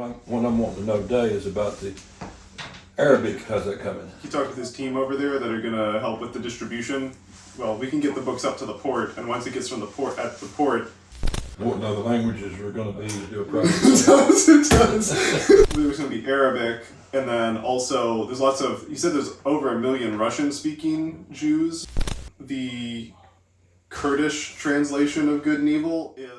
What I'm wanting to know today is about the Arabic. How's that coming? He talked with his team over there that are going to help with the distribution. Well, we can get the books up to the port, and once it gets from the port, What other languages are going to be to do a project? It does. There's going to be Arabic, and then also there's lots of. He said there's over 1 million Russian-speaking Jews. The Kurdish translation of Good and Evil is.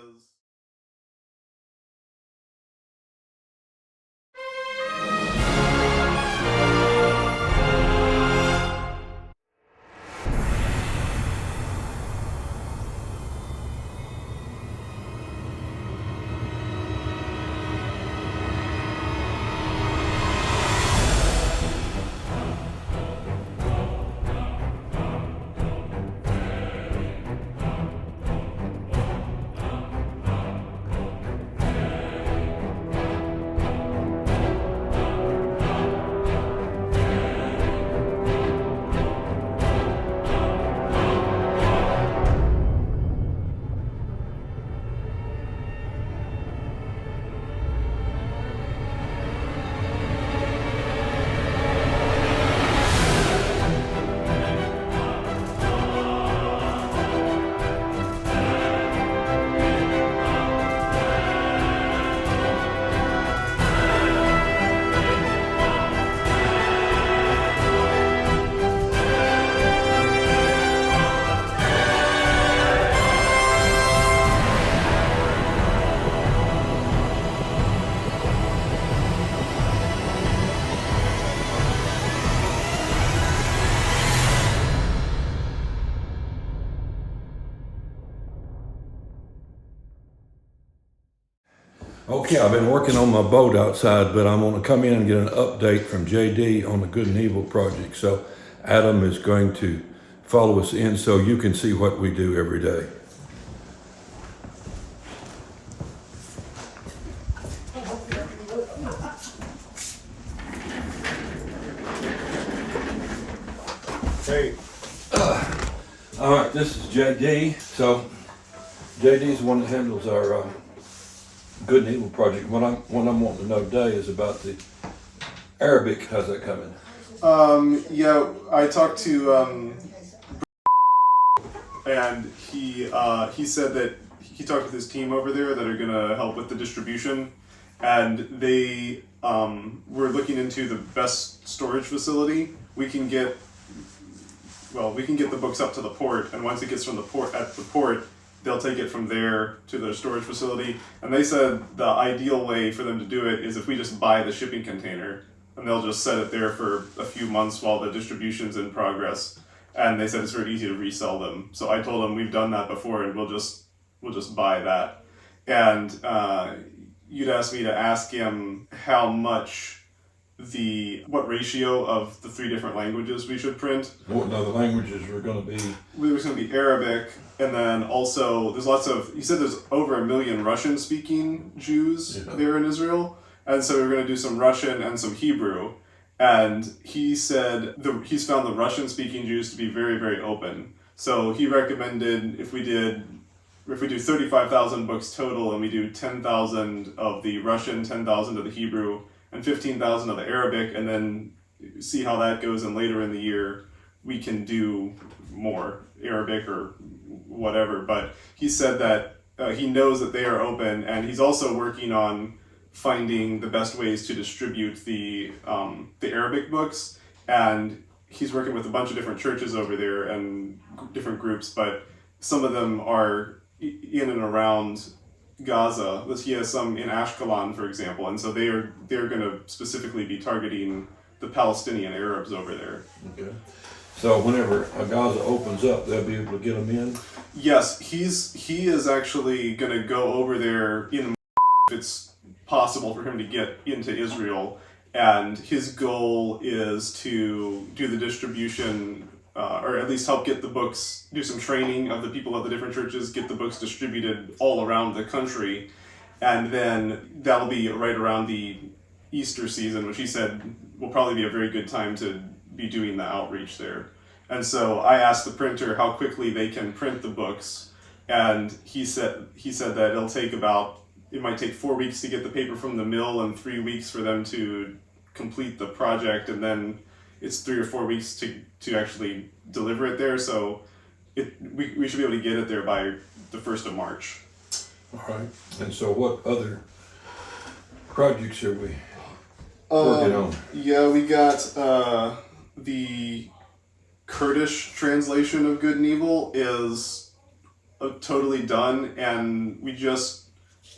Okay, I've been working on my boat outside, but I'm going to come in and get an update from J.D. on the Good and Evil project. So Adam is going to follow us in so you can see what we do every day. Hey. All right, this is J.D. So J.D. is the one that handles our Good and Evil project. What I'm wanting to know today is about the Arabic. How's that coming? Yeah, I talked to and he said that he talked with his team over there that are going to help with the distribution, and they were looking into the best storage facility. We can get the books up to the port, and once it gets from the port, they'll take it from there to their storage facility. And they said the ideal way for them to do it is if we just buy the shipping container, and they'll just set it there for a few months while the distribution's in progress. And they said it's very easy to resell them. So I told them we've done that before, and we'll just buy that. And you'd asked me to ask him what ratio of the 3 different languages we should print. What other languages are going to be? There's going to be Arabic, and then also there's lots of. He said there's over 1 million Russian-speaking Jews there in Israel, and so we're going to do some Russian and some Hebrew. And he said he's found the Russian-speaking Jews to be very, very open. So he recommended if we do 35,000 books total, and we do 10,000 of the Russian, 10,000 of the Hebrew, and 15,000 of the Arabic, and then see how that goes, and later in the year we can do more Arabic or whatever. But he said that he knows that they are open, and he's also working on finding the best ways to distribute the Arabic books, and he's working with a bunch of different churches over there and different groups, but some of them are in and around Gaza. He has some in Ashkelon, for example, and so they're going to specifically be targeting the Palestinian Arabs over there. Okay. So whenever Gaza opens up, they'll be able to get them in? Yes, he is actually going to go over there if it's possible for him to get into Israel, and his goal is to do the distribution, or at least help get the books, do some training of the people of the different churches, get the books distributed all around the country, and then that'll be right around the Easter season, which he said will probably be a very good time to be doing the outreach there. And so I asked the printer how quickly they can print the books, and he said that it'll take about it might take 4 weeks to get the paper from the mill and 3 weeks for them to complete the project, and then it's 3 or 4 weeks to actually deliver it there. So we should be able to get it there by the 1st of March. All right. And so what other projects are we working on? Yeah, we got the Kurdish translation of Good and Evil is totally done, and we just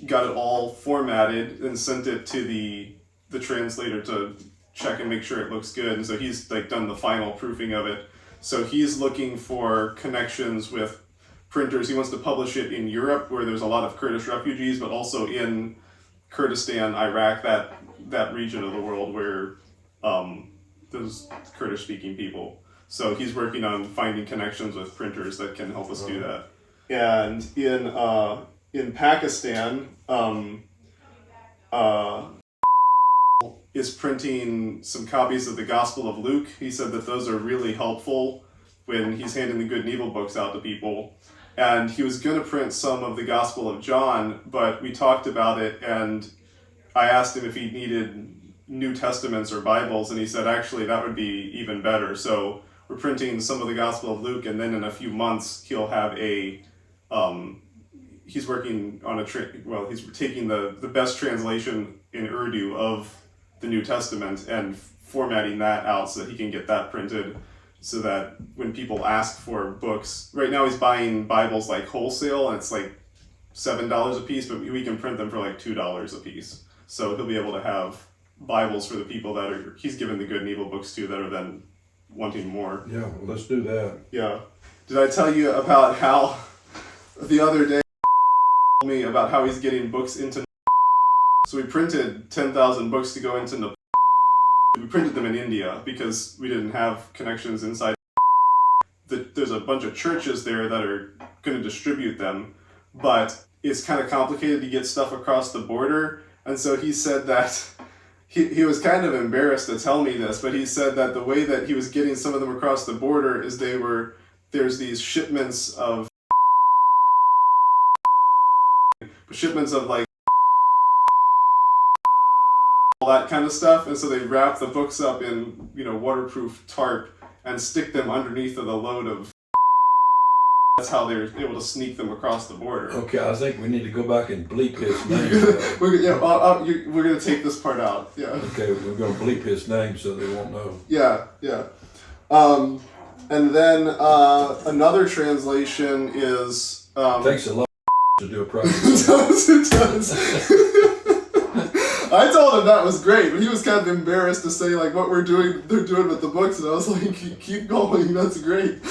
got it all formatted and sent it to the translator to check and make sure it looks good. And so he's like done the final proofing of it. So he's looking for connections with printers. He wants to publish it in Europe, where there's a lot of Kurdish refugees, but also in Kurdistan, Iraq, that region of the world where there's Kurdish-speaking people. So he's working on finding connections with printers that can help us do that. And in Pakistan, is printing some copies of the Gospel of Luke. He said that those are really helpful when he's handing the Good and Evil books out to people. And he was going to print some of the Gospel of John, but we talked about it, and I asked him if he needed New Testaments or Bibles, and he said actually that would be even better. So we're printing some of the Gospel of Luke, and then in a few months he'll have he's working on he's taking the best translation in Urdu of the New Testament and formatting that out so that he can get that printed, so that when people ask for books, right now he's buying Bibles like wholesale, and it's like $7 a piece, but we can print them for like $2 a piece. So he'll be able to have Bibles for the people that he's given the Good and Evil books to that are then wanting more. Yeah, well, let's do that. Yeah. Did I tell you about how the other day told me about how he's getting books into? So we printed 10,000 books to go into Nepal. We printed them in India because we didn't have connections inside. There's a bunch of churches there that are going to distribute them, but it's kind of complicated to get stuff across the border. And so he said that he was kind of embarrassed to tell me this, but he said that the way that he was getting some of them across the border is there's these shipments of like all that kind of stuff, and so they wrap the books up in waterproof tarp and stick them underneath of the load of. That's how they're able to sneak them across the border. Okay, I think we need to go back and bleep his name. We're gonna take this part out. Yeah. Okay, we're gonna bleep his name so they won't know. Yeah. And then another translation is. Takes a lot to do a project. It does. I told him that was great, but he was kind of embarrassed to say like what they're doing with the books, and I was like, keep going, that's great.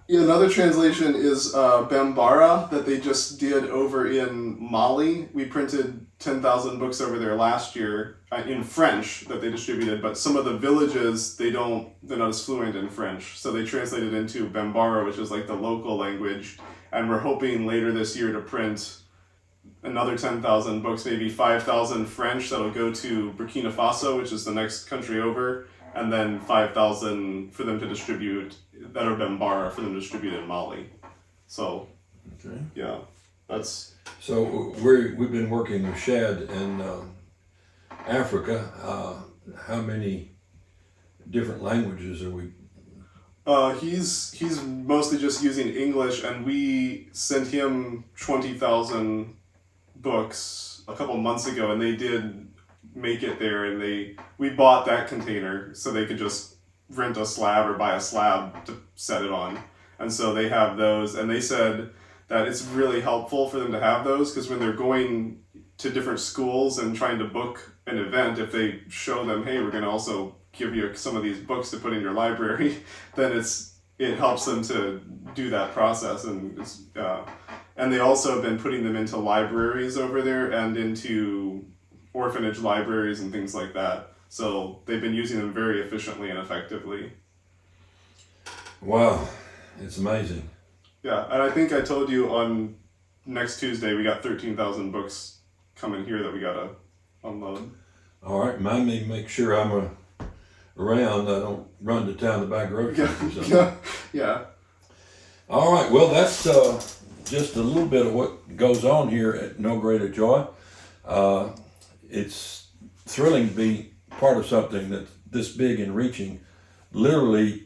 Another translation is Bambara that they just did over in Mali. We printed 10,000 books over there last year in French that they distributed, but some of the villages they're not as fluent in French, so they translated into Bambara, which is like the local language, and we're hoping later this year to print another 10,000 books, maybe 5,000 French that'll go to Burkina Faso, which is the next country over, and then 5,000 for them to distribute that are Bambara for them to distribute in Mali. So, okay. Yeah, that's. So we've been working with Shad in Africa. How many different languages are we? He's mostly just using English, and we sent him 20,000 books a couple months ago, and they did make it there, and we bought that container so they could just rent a slab or buy a slab to set it on. And so they have those, and they said that it's really helpful for them to have those, because when they're going to different schools and trying to book an event, if they show them, hey, we're going to also give you some of these books to put in your library, then it helps them to do that process. And they also have been putting them into libraries over there and into orphanage libraries and things like that. So they've been using them very efficiently and effectively. Wow, it's amazing. Yeah, and I think I told you on next Tuesday we got 13,000 books coming here that we gotta unload. All right, mind me, make sure I'm around. I don't run to town to buy groceries or something. Yeah. All right, well, that's just a little bit of what goes on here at No Greater Joy. It's thrilling to be part of something that's this big and reaching literally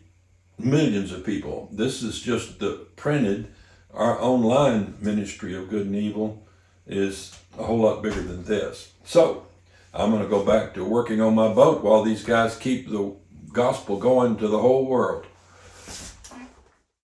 millions of people. This is just the printed. Our online ministry of good and evil is a whole lot bigger than this. So I'm going to go back to working on my boat while these guys keep the gospel going to the whole world.